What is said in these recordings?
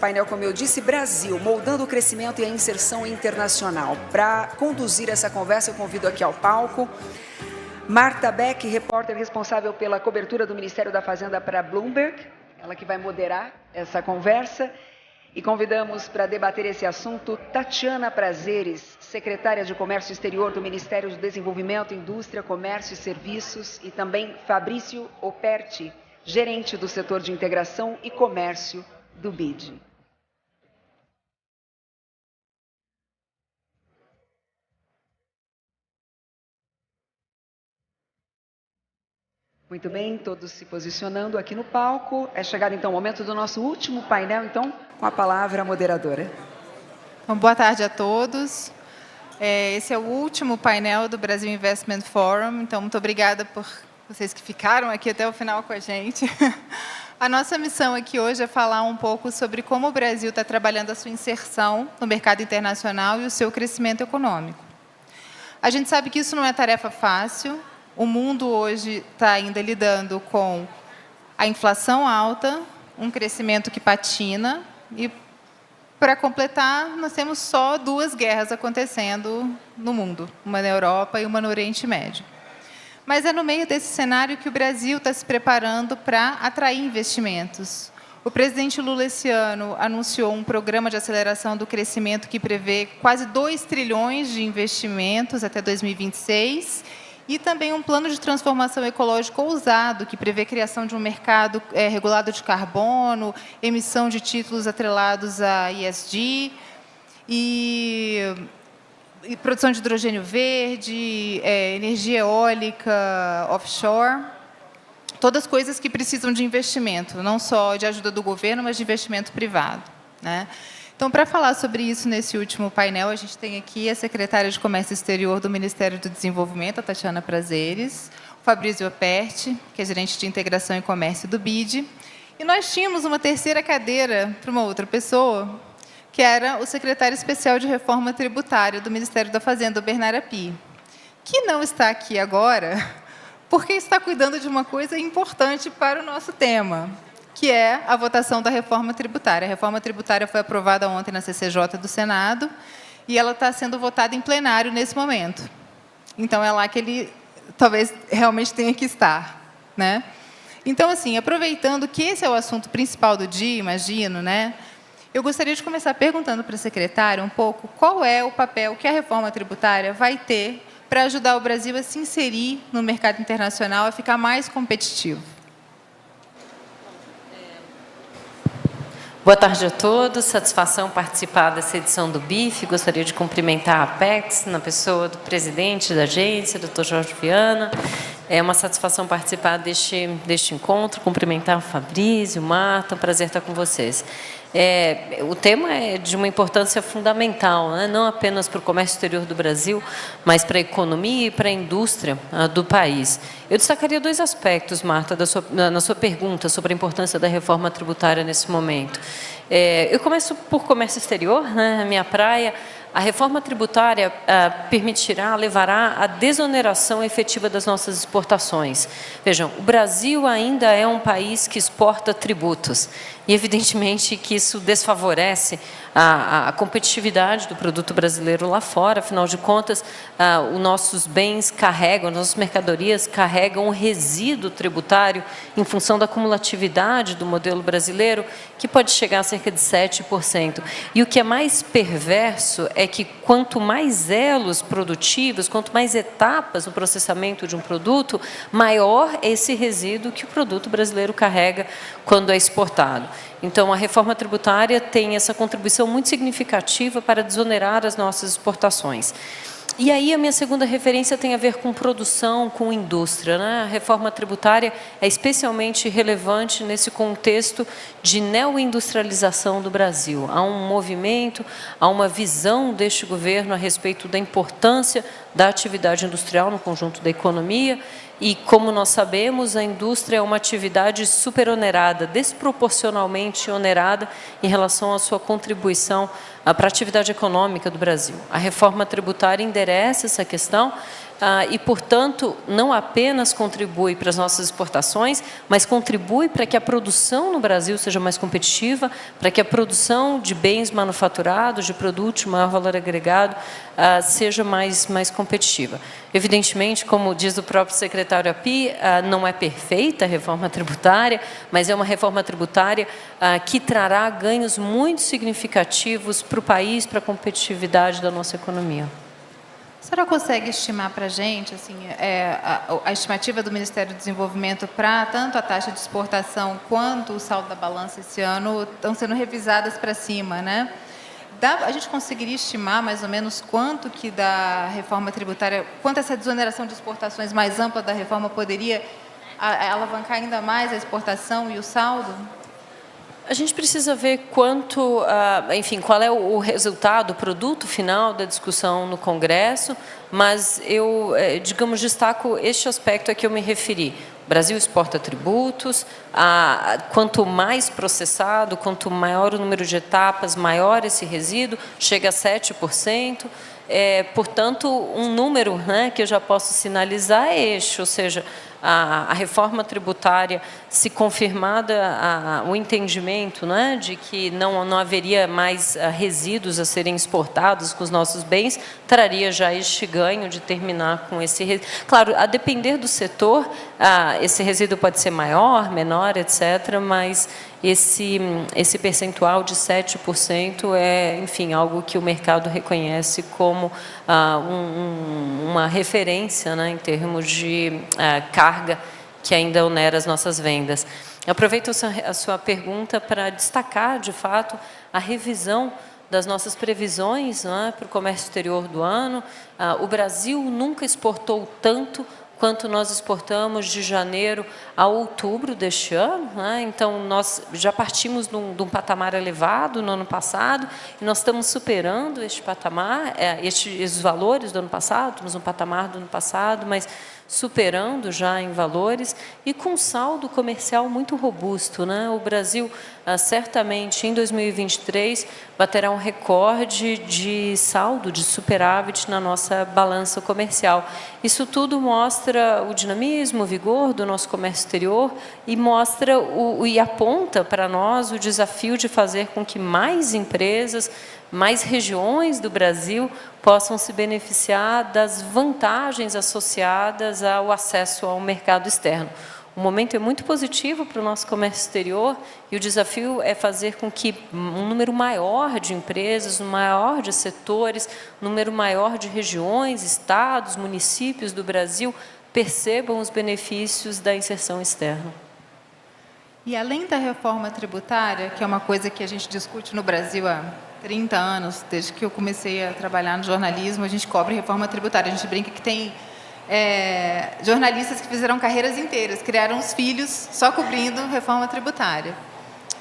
painel, como eu disse, Brasil, moldando o crescimento e a inserção internacional. Para conduzir essa conversa, eu convido aqui ao palco Marta Beck, repórter responsável pela cobertura do Ministério da Fazenda para Bloomberg, ela que vai moderar essa conversa. E convidamos para debater esse assunto Tatiana Prazeres, secretária de Comércio Exterior do Ministério do Desenvolvimento, Indústria, Comércio e Serviços, e também Fabrício Operti, gerente do setor de integração e comércio do BID. Muito bem, todos se posicionando aqui no palco. É chegado então o momento do nosso último painel, então, com a palavra a moderadora. Bom, boa tarde a todos. Esse é o último painel do Brasil Investment Forum, então muito obrigada por vocês que ficaram aqui até o final com a gente. A nossa missão aqui hoje é falar um pouco sobre como o Brasil está trabalhando a sua inserção no mercado internacional e o seu crescimento econômico. A gente sabe que isso não é tarefa fácil. O mundo hoje está ainda lidando com a inflação alta, um crescimento que patina e, para completar, nós temos só 2 guerras acontecendo no mundo, uma na Europa e uma no Oriente Médio. Mas é no meio desse cenário que o Brasil está se preparando para atrair investimentos. O presidente Lula, esse ano, anunciou um programa de aceleração do crescimento que prevê quase 2 trilhões de investimentos até 2026, e também um plano de transformação ecológica ousado, que prevê a criação de um mercado regulado de carbono, emissão de títulos atrelados a ESG, e produção de hidrogênio verde, energia eólica offshore, todas coisas que precisam de investimento, não só de ajuda do governo, mas de investimento privado, né? Então, para falar sobre isso nesse último painel, a gente tem aqui a secretária de Comércio Exterior do Ministério do Desenvolvimento, a Tatiana Prazeres, o Fabrício Operti, que é gerente de Integração e Comércio do BID, e nós tínhamos uma terceira cadeira para uma outra pessoa, que era o secretário especial de Reforma Tributária do Ministério da Fazenda, o Bernard Api, que não está aqui agora, porque está cuidando de uma coisa importante para o nosso tema, que é a votação da reforma tributária. A reforma tributária foi aprovada ontem na CCJ do Senado e ela está sendo votada em plenário nesse momento. Então, é lá que ele talvez realmente tenha que estar, né? Então, assim, aproveitando que esse é o assunto principal do dia, imagino, né? Eu gostaria de começar perguntando para a secretária um pouco qual é o papel que a reforma tributária vai ter para ajudar o Brasil a se inserir no mercado internacional, a ficar mais competitivo. Boa tarde a todos, satisfação participar dessa edição do BIF. Gostaria de cumprimentar a Apex, na pessoa do presidente da agência, Dr. Jorge Viana. É uma satisfação participar deste encontro, cumprimentar o Fabrício, Marta, é um prazer estar com vocês. O tema é de uma importância fundamental, né? Não apenas para o comércio exterior do Brasil, mas para a economia e para a indústria do país. Eu destacaria 2 aspectos, Marta, na sua pergunta sobre a importância da reforma tributária nesse momento. Eu começo por comércio exterior, né? A minha praia. A reforma tributária levará à desoneração efetiva das nossas exportações. Vejam, o Brasil ainda é um país que exporta tributos. E, evidentemente, que isso desfavorece a competitividade do produto brasileiro lá fora. Afinal de contas, os nossos bens carregam, as nossas mercadorias carregam um resíduo tributário em função da cumulatividade do modelo brasileiro, que pode chegar a cerca de 7%. E o que é mais perverso é que quanto mais elos produtivos, quanto mais etapas no processamento de um produto, maior é esse resíduo que o produto brasileiro carrega quando é exportado. Então, a reforma tributária tem essa contribuição muito significativa para desonerar as nossas exportações. E aí a minha segunda referência tem a ver com produção, com indústria, né? A reforma tributária é especialmente relevante nesse contexto de neoindustrialização do Brasil. Há um movimento, há uma visão deste governo a respeito da importância da atividade industrial no conjunto da economia. E, como nós sabemos, a indústria é uma atividade superonerada, desproporcionalmente onerada em relação à sua contribuição para a atividade econômica do Brasil. A reforma tributária endereça essa questão, e, portanto, não apenas contribui para as nossas exportações, mas contribui para que a produção no Brasil seja mais competitiva, para que a produção de bens manufaturados, de produtos de maior valor agregado, seja mais competitiva. Evidentemente, como diz o próprio secretário Api, não é perfeita a reforma tributária, mas é uma reforma tributária que trará ganhos muito significativos para o país, para a competitividade da nossa economia. A senhora consegue estimar para a gente, assim, a estimativa do Ministério do Desenvolvimento para tanto a taxa de exportação quanto o saldo da balança esse ano estão sendo revisadas para cima, né? A gente conseguiria estimar mais ou menos quanto que da reforma tributária, quanto essa desoneração de exportações mais ampla da reforma poderia alavancar ainda mais a exportação e o saldo? A gente precisa ver quanto, enfim, qual é o resultado, o produto final da discussão no Congresso, mas eu, digamos, destaco este aspecto a que eu me referi. O Brasil exporta tributos, quanto mais processado, quanto maior o número de etapas, maior esse resíduo, chega a 7%. Portanto, um número, né, que eu já posso sinalizar é este, ou seja, a reforma tributária, se confirmada o entendimento, né, de que não haveria mais resíduos a serem exportados com os nossos bens, traria já este ganho de terminar com esse resíduo. Claro, a depender do setor, esse resíduo pode ser maior, menor, etc., mas esse percentual de 7% é, enfim, algo que o mercado reconhece como uma referência, né, em termos de carga que ainda onera as nossas vendas. Eu aproveito a sua pergunta para destacar, de fato, a revisão das nossas previsões, né, para o comércio exterior do ano. O Brasil nunca exportou tanto quanto nós exportamos de janeiro a outubro deste ano, né? Então, nós já partimos de um patamar elevado no ano passado, e nós estamos superando este patamar, estes valores do ano passado, estamos no patamar do ano passado, mas superando já em valores, e com saldo comercial muito robusto, né? O Brasil, certamente, em 2023, baterá um recorde de saldo, de superávit na nossa balança comercial. Isso tudo mostra o dinamismo, o vigor do nosso comércio exterior e mostra e aponta para nós o desafio de fazer com que mais empresas, mais regiões do Brasil possam se beneficiar das vantagens associadas ao acesso ao mercado externo. O momento é muito positivo para o nosso comércio exterior e o desafio é fazer com que um número maior de empresas, um maior de setores, um número maior de regiões, estados, municípios do Brasil percebam os benefícios da inserção externa. E além da reforma tributária, que é uma coisa que a gente discute no Brasil há 30 anos, desde que eu comecei a trabalhar no jornalismo, a gente cobre reforma tributária. A gente brinca que tem jornalistas que fizeram carreiras inteiras, criaram os filhos só cobrindo reforma tributária.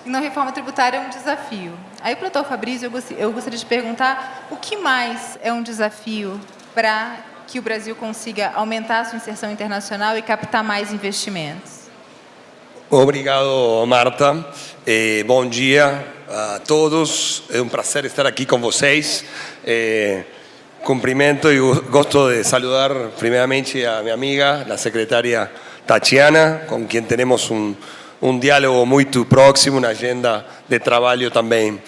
E na reforma tributária é um desafio. Aí, para o doutor Fabrício, eu gostaria de perguntar o que mais é um desafio para que o Brasil consiga aumentar a sua inserção internacional e captar mais investimentos. Obrigado, Marta. Bom dia a todos. É um prazer estar aqui com vocês. Cumprimento y gosto de saludar primeramente a mi amiga, la secretaria Tatiana, con quien tenemos un diálogo muy próximo, una agenda de trabalho também.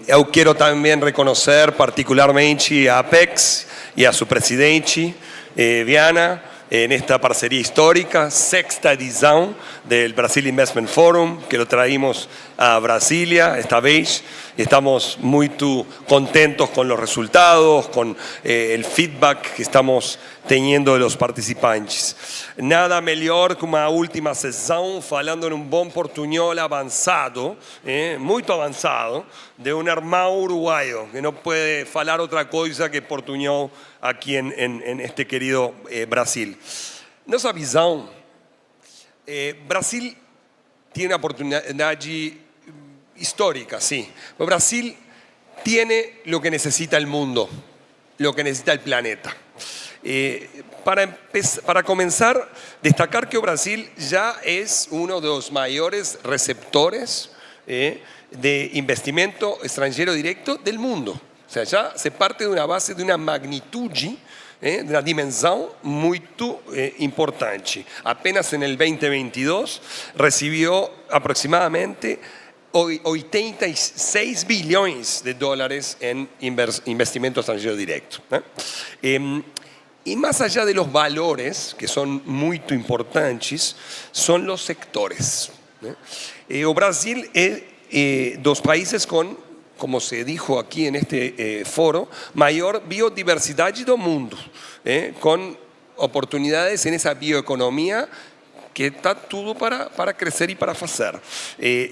Eu quero também reconhecer particularmente a Apex e a sua presidente, Viana, en esta parcería histórica, sexta edición del Brazil Investment Forum, que lo traímos a Brasilia esta vez. Estamos muy contentos con los resultados, con el feedback que estamos teniendo de los participantes. Nada melhor que uma última sessão falando em bom portunhol avançado, muito avançado, de um irmão uruguaio, que não pode falar outra coisa que portunhol aqui em este querido Brasil. Nossa visão, Brasil tem uma oportunidade histórica, sí. Brasil tiene lo que necesita el mundo, lo que necesita el planeta. Para comenzar, destacar que Brasil ya es uno de los mayores receptores de investimento extranjero directo del mundo. O sea, ya se parte de una base de una magnitud de uma dimensão muito importante. Apenas en el 2022 recibió aproximadamente 86 bilhões de dólares en investimento extranjero directo. Y más allá de los valores, que son muy importantes, son los sectores. O Brasil es dos países con, como se dijo aquí en este foro, mayor biodiversidad del mundo, con oportunidades en esa bioeconomía que está todo para crecer e para fazer.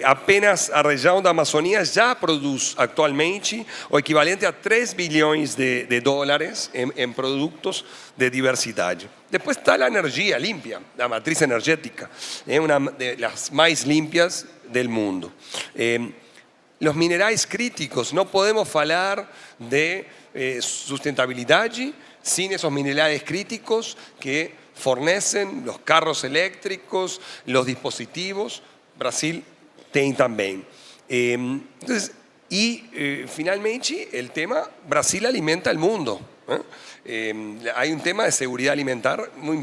Apenas a região da Amazônia já produz atualmente o equivalente a 3 bilhões de dólares em produtos de diversidade. Depois está a energia limpa, a matriz energética, uma das mais limpas del mundo. Los minerais críticos, no podemos falar de sustentabilidade sin esos minerales críticos que fornecen los carros eléctricos, los dispositivos. Brasil tem também. Entonces, finalmente, el tema, Brasil alimenta el mundo. Hay un tema de seguridad alimentar muy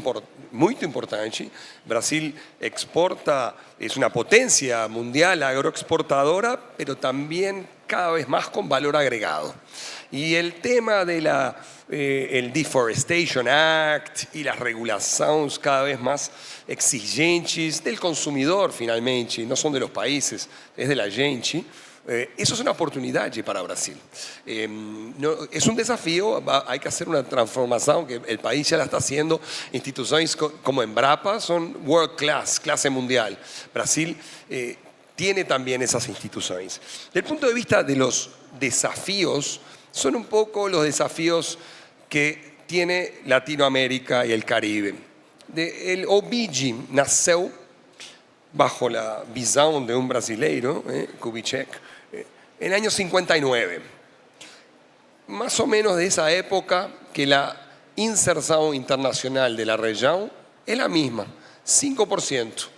importante. Brasil exporta, es una potencia mundial agroexportadora, pero también cada vez más con valor agregado. Y el tema de el Deforestation Act y las regulaciones cada vez más exigentes del consumidor, finalmente, no son de los países, es de la gente. Eso es una oportunidad para Brasil. Es un desafío, hay que hacer una transformación que el país ya la está haciendo. Instituciones como Embrapa son world class, clase mundial. Brasil tiene también esas instituciones. Desde el punto de vista de los desafíos, son un poco los desafíos que tiene Latinoamérica y el Caribe. El OBIG nació bajo la visión de un brasileiro, Kubitschek, en el año 59. Más o menos de esa época que la inserción internacional de la región es la misma, 5%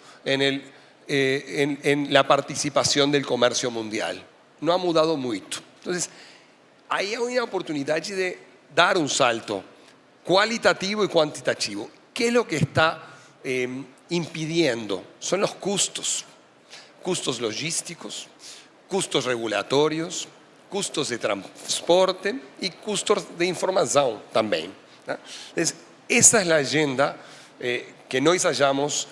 en la participación del comercio mundial. No ha mudado mucho. Entonces, ahí hay una oportunidad de dar un salto cualitativo y cuantitativo. ¿Qué es lo que está impidiendo? Son los costos logísticos, costos regulatorios, costos de transporte y costos de información también. Entonces, esa es la agenda que nos hallamos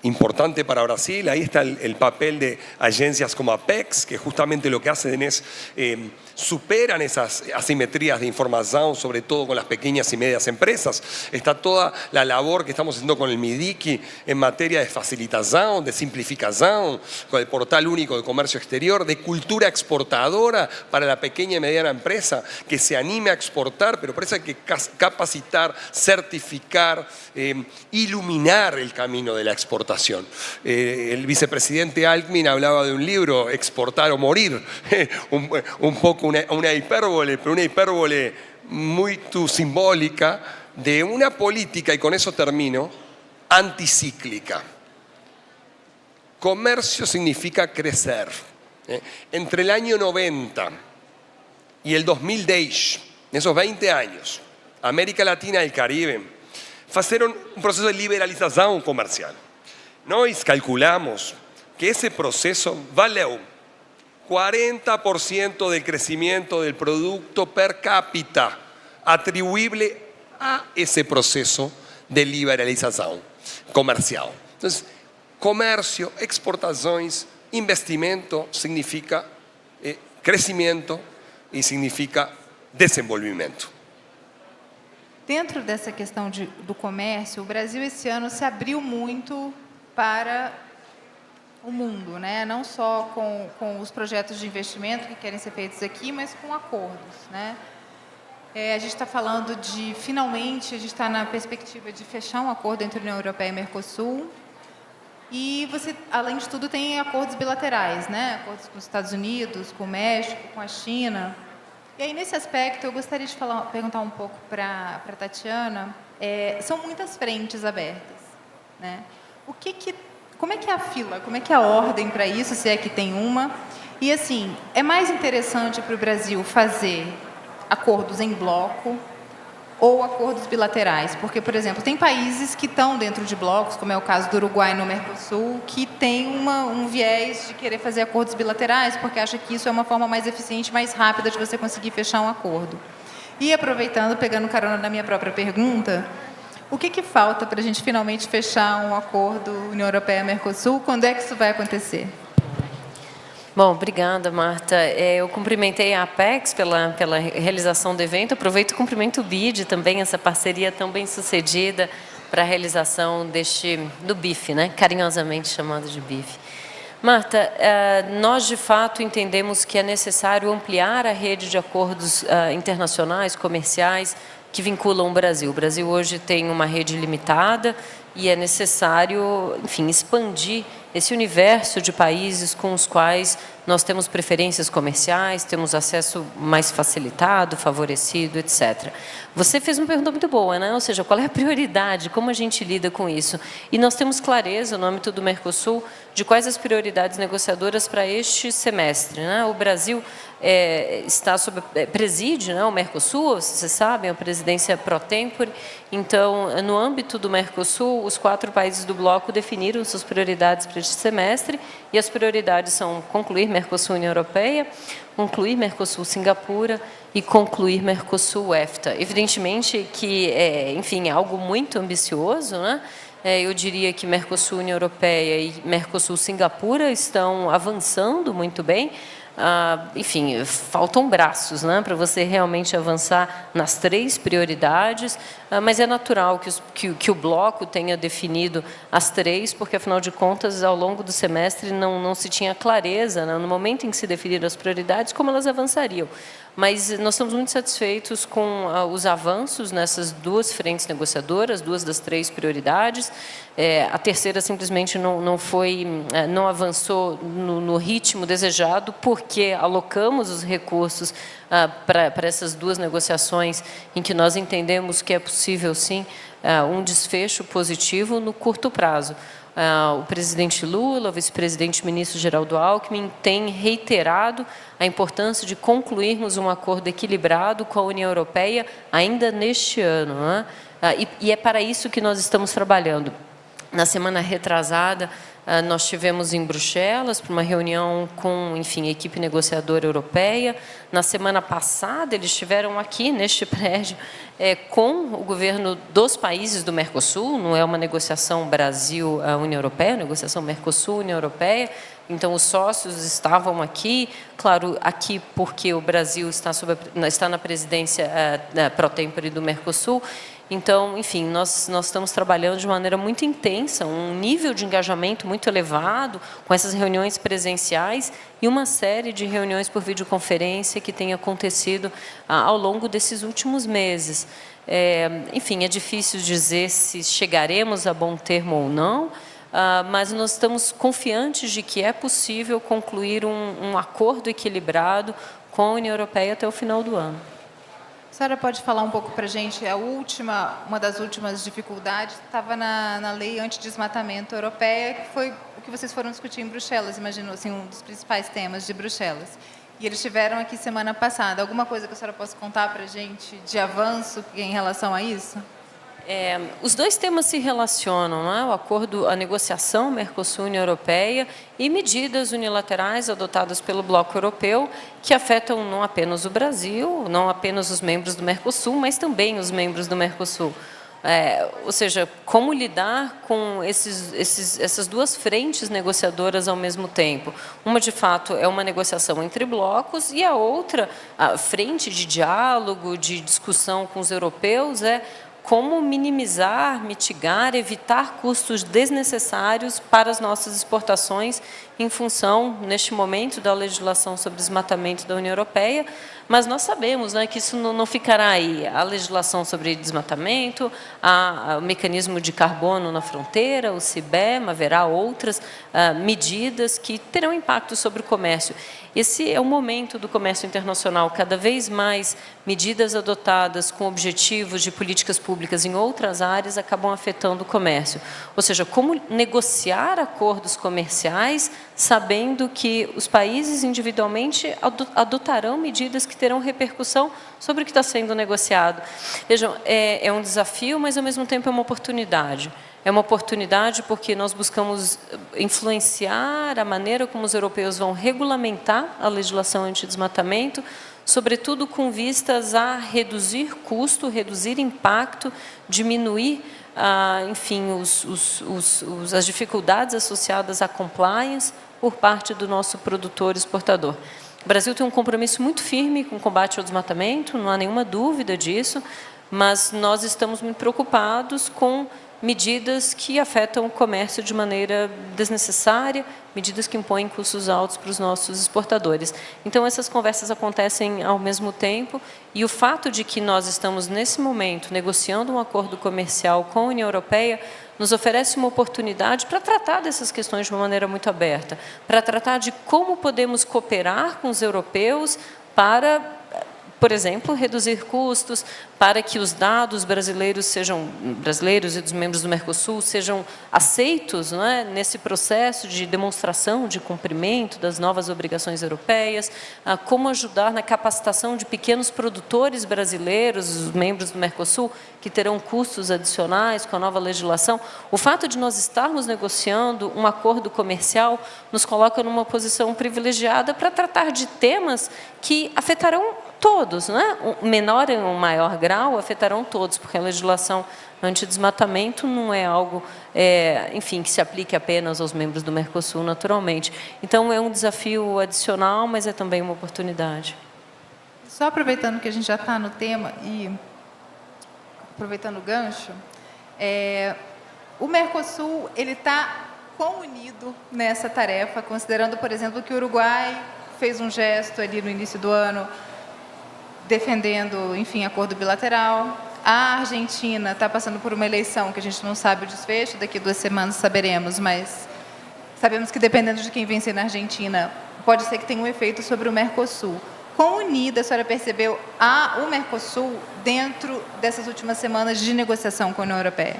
importante para Brasil. Ahí está el papel de agencias como Apex, que justamente lo que hacen es superan esas asimetrías de información, sobre todo con las pequeñas y medias empresas. Está toda la labor que estamos haciendo con el MIDIC en materia de facilitación, de simplificación, con el portal único de comercio exterior, de cultura exportadora para la pequeña y mediana empresa que se anime a exportar, pero por eso hay que capacitar, certificar, iluminar el camino de la exportación. El vicepresidente Alckmin hablaba de un libro, Exportar o Morir, un poco una hipérbole, pero una hipérbole muy simbólica de una política, y con eso termino, anticíclica. Comercio significa crecer. Entre el año 90 y el 2010, esos 20 años, América Latina y el Caribe hicieron un proceso de liberalización comercial. Nós calculamos que ese proceso valeu 40% del crecimiento del producto per cápita atribuible a ese proceso de liberalización comercial. Entonces, comercio, exportaciones, investimento significa crecimiento y significa desenvolvimento. Dentro dessa questão do comércio, o Brasil esse ano se abriu muito para o mundo, né? Não só com os projetos de investimento que querem ser feitos aqui, mas com acordos, né? A gente está falando de, finalmente, a gente está na perspectiva de fechar um acordo entre a União Europeia e Mercosul. E você, além de tudo, tem acordos bilaterais, né? Acordos com os Estados Unidos, com o México, com a China. E aí, nesse aspecto, eu gostaria de perguntar um pouco para a Tatiana. São muitas frentes abertas, né? Como é que é a fila? Como é que é a ordem para isso, se é que tem uma? E, assim, é mais interessante para o Brasil fazer acordos em bloco ou acordos bilaterais? Porque, por exemplo, tem países que estão dentro de blocos, como é o caso do Uruguai no Mercosul, que tem um viés de querer fazer acordos bilaterais, porque acha que isso é uma forma mais eficiente, mais rápida de você conseguir fechar um acordo. E aproveitando, pegando carona na minha própria pergunta, o que falta para a gente finalmente fechar um acordo União Europeia-Mercosul? Quando é que isso vai acontecer? Bom, obrigada, Marta. Eu cumprimentei a Apex pela realização do evento. Aproveito e cumprimento o BID também, essa parceria tão bem sucedida para a realização do BIF, né? Carinhosamente chamado de BIF. Marta, nós de fato entendemos que é necessário ampliar a rede de acordos internacionais, comerciais, que vinculam o Brasil. O Brasil hoje tem uma rede limitada e é necessário, enfim, expandir esse universo de países com os quais nós temos preferências comerciais, temos acesso mais facilitado, favorecido, etc. Você fez uma pergunta muito boa, né? Ou seja, qual é a prioridade, como a gente lida com isso? E nós temos clareza, no âmbito do Mercosul, de quais as prioridades negociadoras para este semestre, né? O Brasil preside, né, o Mercosul, vocês sabem, a presidência pro tempore. Então, no âmbito do Mercosul, os 4 países do bloco definiram suas prioridades para este semestre, e as prioridades são concluir Mercosul-União Europeia, concluir Mercosul-Singapura e concluir Mercosul-EFTA. Evidentemente que, enfim, é algo muito ambicioso, né? Eu diria que Mercosul-União Europeia e Mercosul-Singapura estão avançando muito bem. Enfim, faltam braços, né, para você realmente avançar nas 3 prioridades, mas é natural que o bloco tenha definido as 3, porque, afinal de contas, ao longo do semestre não se tinha clareza, né, no momento em que se definiram as prioridades, como elas avançariam. Mas nós estamos muito satisfeitos com os avanços nessas 2 frentes negociadoras, 2 das 3 prioridades. A terceira simplesmente não avançou no ritmo desejado, porque alocamos os recursos para essas 2 negociações em que nós entendemos que é possível, sim, um desfecho positivo no curto prazo. O presidente Lula, o vice-presidente ministro Geraldo Alckmin, tem reiterado a importância de concluirmos um acordo equilibrado com a União Europeia ainda neste ano, né? E é para isso que nós estamos trabalhando. Na semana retrasada, nós tivemos em Bruxelas para uma reunião com, enfim, a equipe negociadora europeia. Na semana passada, eles estiveram aqui, neste prédio, com o governo dos países do Mercosul. Não é uma negociação Brasil-União Europeia, é uma negociação Mercosul-União Europeia. Então, os sócios estavam aqui, claro, aqui porque o Brasil está na presidência pro tempore do Mercosul. Então, enfim, nós estamos trabalhando de maneira muito intensa, um nível de engajamento muito elevado, com essas reuniões presenciais e uma série de reuniões por videoconferência que tem acontecido ao longo desses últimos meses. Enfim, é difícil dizer se chegaremos a bom termo ou não, mas nós estamos confiantes de que é possível concluir um acordo equilibrado com a União Europeia até o final do ano. A senhora pode falar um pouco para a gente, uma das últimas dificuldades estava na lei antidesmatamento europeia, que foi o que vocês foram discutir em Bruxelas, imagino, assim, um dos principais temas de Bruxelas. E eles estiveram aqui semana passada. Alguma coisa que a senhora possa contar para a gente de avanço em relação a isso? Os 2 temas se relacionam, né? O acordo, a negociação Mercosul-União Europeia e medidas unilaterais adotadas pelo Bloco Europeu que afetam não apenas o Brasil, não apenas os membros do Mercosul, mas também os membros do Mercosul. Ou seja, como lidar com essas 2 frentes negociadoras ao mesmo tempo. Uma, de fato, é uma negociação entre blocos e a outra, a frente de diálogo, de discussão com os europeus, como minimizar, mitigar, evitar custos desnecessários para as nossas exportações em função, neste momento, da legislação sobre desmatamento da União Europeia. Mas nós sabemos, né, que isso não ficará aí. A legislação sobre desmatamento, o mecanismo de carbono na fronteira, o CBAM, haverá outras medidas que terão impacto sobre o comércio. Esse é o momento do comércio internacional. Cada vez mais medidas adotadas com objetivos de políticas públicas em outras áreas acabam afetando o comércio. Ou seja, como negociar acordos comerciais sabendo que os países individualmente adotarão medidas que terão repercussão sobre o que está sendo negociado. Vejam, é um desafio, mas ao mesmo tempo é uma oportunidade. É uma oportunidade porque nós buscamos influenciar a maneira como os europeus vão regulamentar a legislação anti-desmatamento, sobretudo com vistas a reduzir custo, reduzir impacto, diminuir, enfim, as dificuldades associadas à compliance por parte do nosso produtor exportador. O Brasil tem um compromisso muito firme com o combate ao desmatamento, não há nenhuma dúvida disso, mas nós estamos muito preocupados com medidas que afetam o comércio de maneira desnecessária, medidas que impõem custos altos para os nossos exportadores. Então, essas conversas acontecem ao mesmo tempo, e o fato de que nós estamos, nesse momento, negociando um acordo comercial com a União Europeia, nos oferece uma oportunidade para tratar dessas questões de uma maneira muito aberta, para tratar de como podemos cooperar com os europeus para, por exemplo, reduzir custos, para que os dados brasileiros e dos membros do Mercosul sejam aceitos, não é, nesse processo de demonstração de cumprimento das novas obrigações europeias, como ajudar na capacitação de pequenos produtores brasileiros, os membros do Mercosul, que terão custos adicionais com a nova legislação. O fato de nós estarmos negociando um acordo comercial nos coloca numa posição privilegiada para tratar de temas que afetarão todos, não é? Um menor e um maior grau afetarão todos, porque a legislação anti-desmatamento não é algo, enfim, que se aplique apenas aos membros do Mercosul, naturalmente. Então, é um desafio adicional, mas é também uma oportunidade. Só aproveitando que a gente já está no tema e aproveitando o gancho, o Mercosul ele está quão unido nessa tarefa, considerando, por exemplo, que o Uruguai fez um gesto ali no início do ano, defendendo, enfim, acordo bilateral. A Argentina está passando por uma eleição que a gente não sabe o desfecho, daqui a 2 semanas saberemos, mas sabemos que, dependendo de quem vencer na Argentina, pode ser que tenha um efeito sobre o Mercosul. Quão unida a senhora percebeu o Mercosul dentro dessas últimas semanas de negociação com a União Europeia?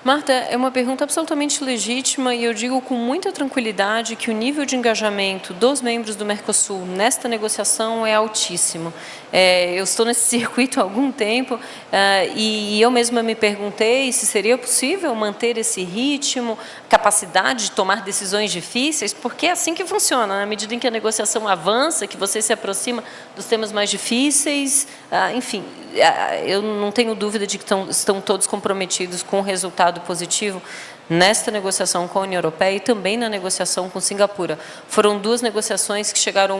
Marta, é uma pergunta absolutamente legítima, e eu digo com muita tranquilidade que o nível de engajamento dos membros do Mercosul nesta negociação é altíssimo. Eu estou nesse circuito há algum tempo e eu mesma me perguntei se seria possível manter esse ritmo, capacidade de tomar decisões difíceis, porque é assim que funciona. Na medida em que a negociação avança, que você se aproxima dos temas mais difíceis, enfim, eu não tenho dúvida de que estão todos comprometidos com o resultado positivo nesta negociação com a União Europeia e também na negociação com Singapura. Foram 2 negociações que chegaram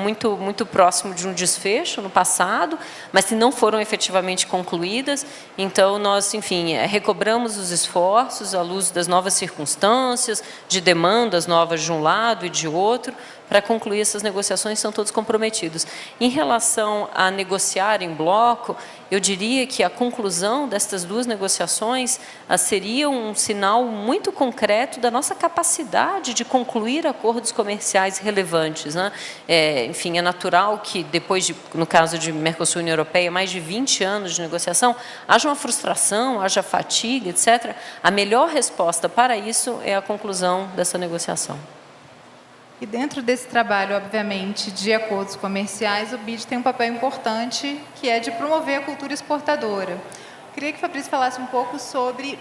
muito próximo de um desfecho no passado, mas que não foram efetivamente concluídas. Então, nós, enfim, recobramos os esforços à luz das novas circunstâncias, de demandas novas de um lado e de outro, para concluir essas negociações, são todos comprometidos. Em relação a negociar em bloco, eu diria que a conclusão destas 2 negociações seria um sinal muito concreto da nossa capacidade de concluir acordos comerciais relevantes, né? Enfim, é natural que depois de, no caso de Mercosul e União Europeia, mais de 20 anos de negociação, haja uma frustração, haja fatiga, etc. A melhor resposta para isso é a conclusão dessa negociação. E dentro desse trabalho, obviamente, de acordos comerciais, o BID tem um papel importante, que é de promover a cultura exportadora. Queria que o Fabrício falasse um pouco sobre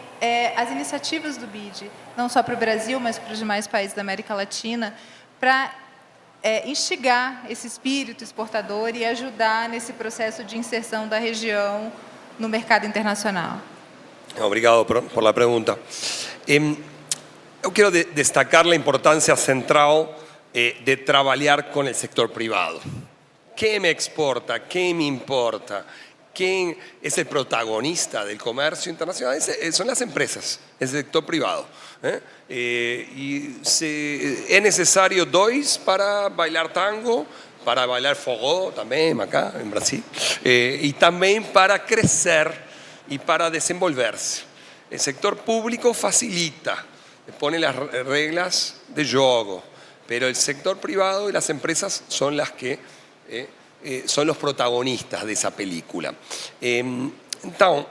as iniciativas do BID, não só para o Brasil, mas para os demais países da América Latina, para instigar esse espírito exportador e ajudar nesse processo de inserção da região no mercado internacional. Obrigado por la pregunta. Eu quero destacar a importância central de trabalhar com o sector privado. Quem me exporta, quem me importa, quem é o protagonista do comércio internacional são as empresas, o sector privado. E é necessário 2 para bailar tango, para bailar forró também, acá em Brasil, e também para crescer e para desenvolver-se. O sector público facilita, pone las reglas de juego, pero el sector privado y las empresas son las que son los protagonistas de esa película. Entonces,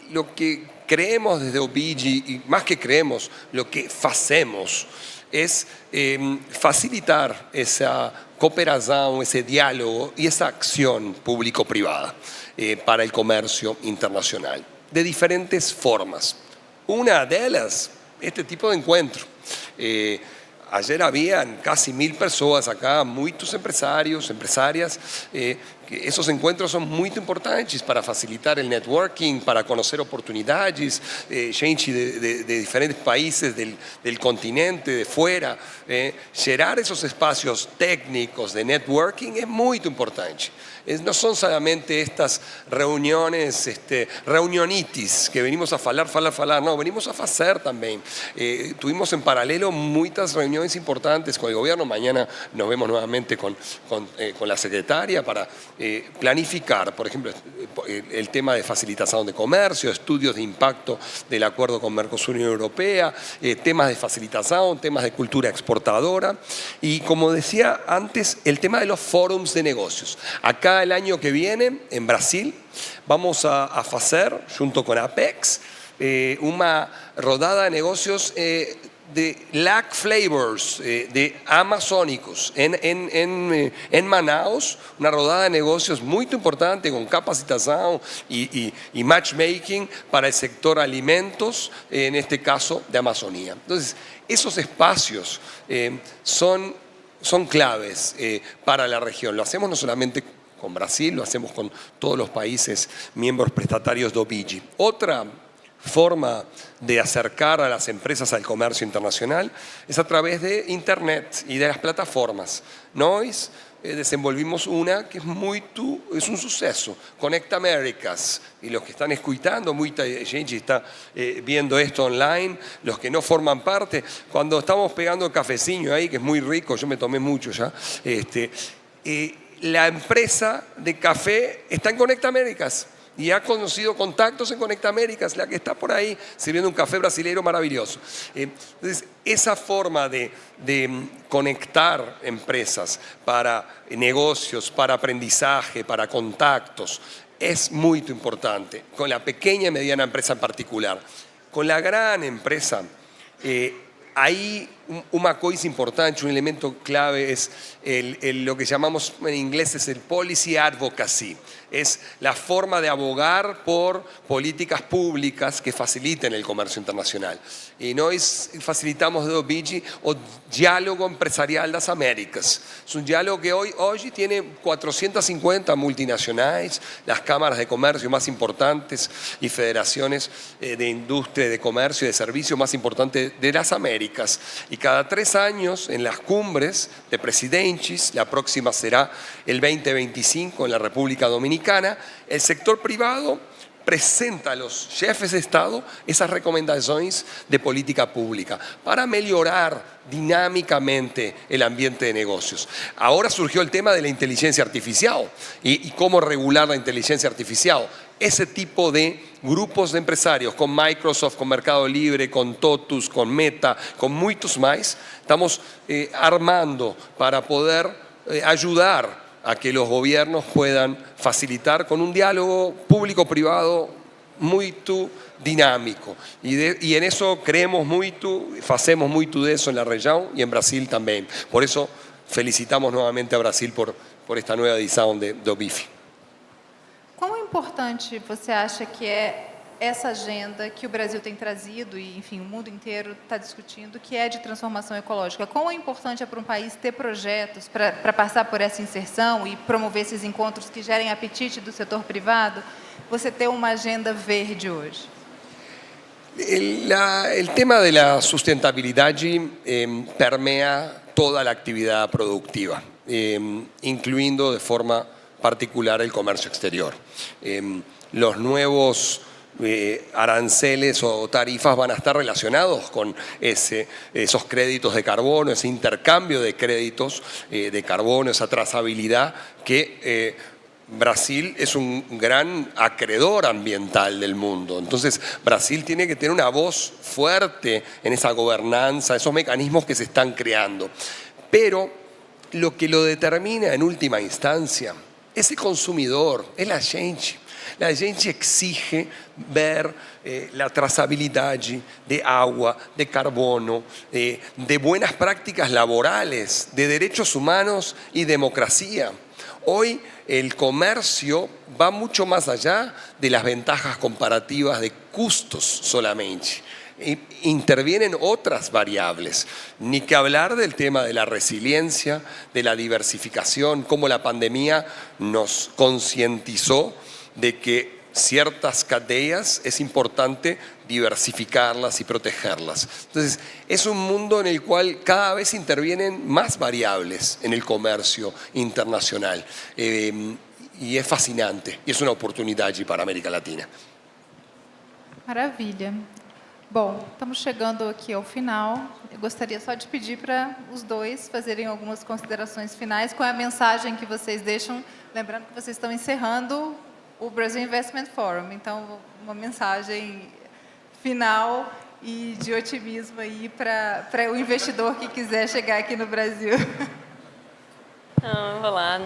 lo que creemos desde o BID, y más que creemos, lo que hacemos es facilitar esa cooperación, ese diálogo y esa acción público-privada para el comercio internacional, de diferentes formas. Una de ellas, este tipo de encuentro. Ayer habían casi 1000 personas acá, muchos empresarios, empresarias. Esos encuentros son muy importantes para facilitar el networking, para conocer oportunidades, gente de diferentes países del continente, de fuera. Gerar esos espacios técnicos de networking es muy importante. No son solamente estas reuniones, reunionitis, que venimos a falar, no, venimos a hacer también. Tuvimos en paralelo muchas reuniones importantes con el gobierno. Mañana nos vemos nuevamente con la secretaria para planificar, por ejemplo, el tema de facilitación de comercio, estudios de impacto del acuerdo con Mercosur y Unión Europea, temas de facilitación, temas de cultura exportadora y, como decía antes, el tema de los forums de negocios. Acá el año que viene, en Brasil, vamos a hacer, junto con Apex, una rodada de negocios de LAC Flavors, de amazónicos, en Manaus, una rodada de negocios muy importante con capacitación y matchmaking para el sector alimentos, en este caso de Amazonía. Entonces, esos espacios son claves para la región. Lo hacemos no solamente con Brasil, lo hacemos con todos los países miembros prestatarios de OBIGI. Otra forma de acercar a las empresas al comercio internacional es a través de Internet y de las plataformas. Nós desenvolvimos una que es un suceso, Conecta Américas. Y los que están escuchando, mucha gente está viendo esto online, los que no forman parte, cuando estamos pegando el cafecillo ahí, que es muy rico, yo me tomé mucho ya, la empresa de café está en Conecta Américas y ha conocido contactos en Conecta Américas, la que está por ahí sirviendo un café brasileño maravilloso. Entonces, esa forma de conectar empresas para negocios, para aprendizaje, para contactos, es muy importante, con la pequeña y mediana empresa en particular. Con la gran empresa, hay una cosa importante, un elemento clave es lo que llamamos en inglés es el policy advocacy. Es la forma de abogar por políticas públicas que faciliten el comercio internacional. Y nós facilitamos de OBIGI o Diálogo Empresarial das Américas. Es un diálogo que hoy tiene 450 multinacionales, las cámaras de comercio más importantes y federaciones de industria, de comercio y de servicio más importantes de las Américas. Y cada 3 años en las cumbres de presidentes, la próxima será el 2025 en la República Dominicana, el sector privado presenta a los jefes de Estado esas recomendaciones de política pública para mejorar dinámicamente el ambiente de negocios. Ahora surgió el tema de la inteligencia artificial y cómo regular la inteligencia artificial. Ese tipo de grupos de empresarios, con Microsoft, con Mercado Libre, con TOTUS, con Meta, con muchos más, estamos armando para poder ayudar a que los gobiernos puedan facilitar con un diálogo público-privado muy dinámico. Y en eso creemos mucho, hacemos mucho de eso en la región y en Brasil también. Por eso felicitamos nuevamente a Brasil por esta nueva edición de OBIF. Quão importante você acha que é essa agenda que o Brasil tem trazido e, enfim, o mundo inteiro está discutindo, que é de transformação ecológica? Quão importante é para um país ter projetos para passar por essa inserção e promover esses encontros que gerem apetite do setor privado? Você ter uma agenda verde hoje? El tema de la sustentabilidad permea toda la actividad productiva, incluyendo de forma particular el comercio exterior. Los nuevos aranceles o tarifas van a estar relacionados con esos créditos de carbono, ese intercambio de créditos de carbono, esa trazabilidad que Brasil es un gran acreedor ambiental del mundo. Entonces, Brasil tiene que tener una voz fuerte en esa gobernanza, esos mecanismos que se están creando. Pero lo que lo determina en última instancia es el consumidor, es la gente. A gente exige ver a trazabilidade de água, de carbono, de buenas prácticas laborales, de derechos humanos y democracia. Hoy el comercio va mucho más allá de las ventajas comparativas de costos solamente. Intervienen otras variables, ni que hablar del tema de la resiliencia, de la diversificación, cómo la pandemia nos concientizó de que ciertas cadenas es importante diversificarlas y protegerlas. Entonces, es un mundo en el cual cada vez intervienen más variables en el comercio internacional y es fascinante y es una oportunidad para América Latina. Maravilha. Bom, estamos chegando aqui ao final. Eu gostaria só de pedir para os dois fazerem algumas considerações finais. Qual é a mensagem que vocês deixam? Lembrando que vocês estão encerrando o Brazil Investment Forum. Então, uma mensagem final e de otimismo aí para o investidor que quiser chegar aqui no Brasil. Vamos lá.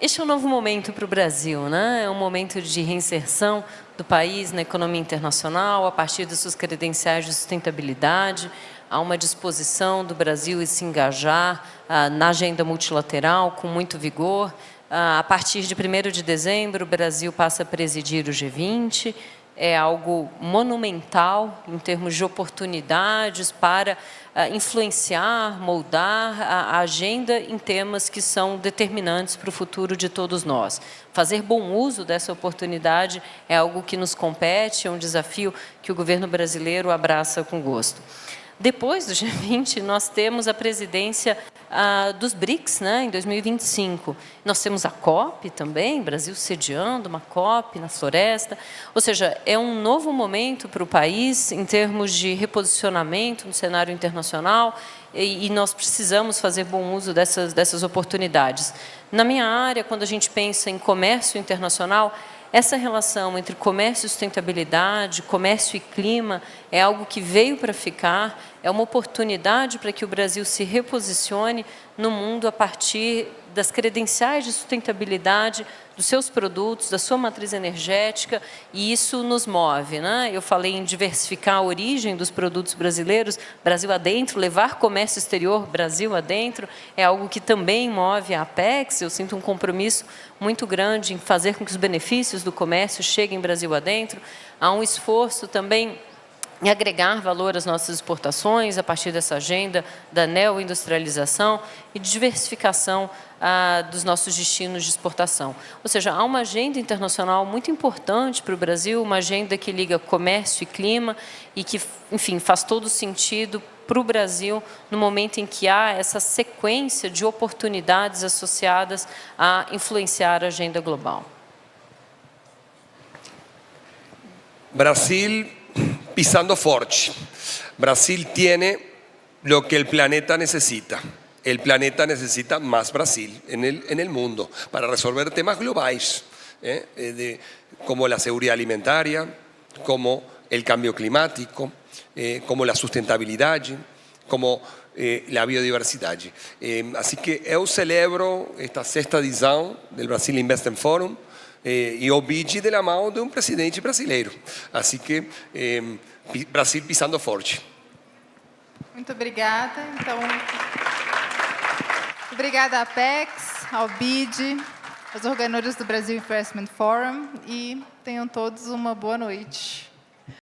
Este é um novo momento para o Brasil, né? É um momento de reinserção do país na economia internacional, a partir das suas credenciais de sustentabilidade. Há uma disposição do Brasil em se engajar na agenda multilateral com muito vigor. A partir de 1º de dezembro, o Brasil passa a presidir o G20. É algo monumental em termos de oportunidades para influenciar, moldar a agenda em temas que são determinantes para o futuro de todos nós. Fazer bom uso dessa oportunidade é algo que nos compete, é um desafio que o governo brasileiro abraça com gosto. Depois do G20, nós temos a presidência dos BRICS, né, em 2025. Nós temos a COP também, Brasil sediando uma COP na floresta. Ou seja, é um novo momento para o país em termos de reposicionamento no cenário internacional e nós precisamos fazer bom uso dessas oportunidades. Na minha área, quando a gente pensa em comércio internacional, essa relação entre comércio e sustentabilidade, comércio e clima, é algo que veio para ficar, é uma oportunidade para que o Brasil se reposicione no mundo a partir das credenciais de sustentabilidade dos seus produtos, da sua matriz energética, e isso nos move, né? Eu falei em diversificar a origem dos produtos brasileiros, Brasil adentro, levar comércio exterior, Brasil adentro, é algo que também move a Apex. Eu sinto um compromisso muito grande em fazer com que os benefícios do comércio cheguem Brasil adentro. Há um esforço também em agregar valor às nossas exportações a partir dessa agenda da neoindustrialização e de diversificação dos nossos destinos de exportação. Ou seja, há uma agenda internacional muito importante para o Brasil, uma agenda que liga comércio e clima e que, enfim, faz todo sentido para o Brasil no momento em que há essa sequência de oportunidades associadas a influenciar a agenda global. Brasil pisando fuerte. Brasil tiene lo que el planeta necesita. El planeta necesita más Brasil en el mundo para resolver temas globales, como la seguridad alimentaria, como el cambio climático, como la sustentabilidad, como la biodiversidad. Así que eu celebro esta 6ª edição del Brazil Investment Forum e obede de la mão de um presidente brasileiro. Assim que Brasil pisando forte. Muito obrigada. Então, obrigada à Apex, ao BID, aos organizadores do Brasil Investment Forum, e tenham todos uma boa noite.